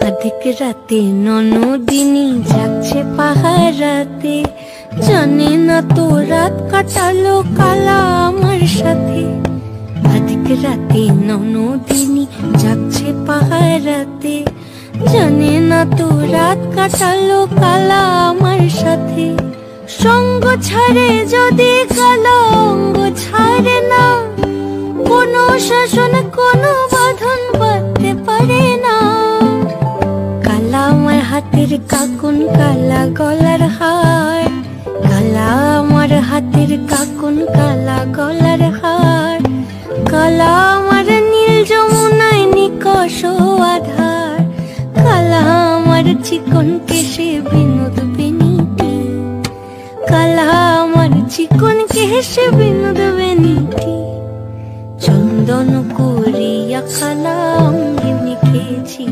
अधिक राते ননদিনী যাচ্ছে পাহারাতে, জানে না তো রাত কাটালো কালা আমার সাথে। अधिक রাতে ননদিনী যাচ্ছে পাহারাতে, জানে না তো রাত কাটালো কালা আমার সাথে। সঙ্গ ছাড়ে যদি কালো অঙ্গ ছাড়ে না, কোনো শাসন কোনো বাঁধন বাঁধতে পারে না। কালা আমার হাতের কাকুন কালা গলার হার, কালা আমার হাতের কাকুন কালা গলার হার, কালা আমার নীল যমুনায় নিকষ আধার, কালা আমার চিকন কেশে বিনোদ বেনিটি, কালা আমার চিকন কেশে বিনোদ বেনিটি। চন্দন করিয়া কালা অঙ্গে মেখেছি।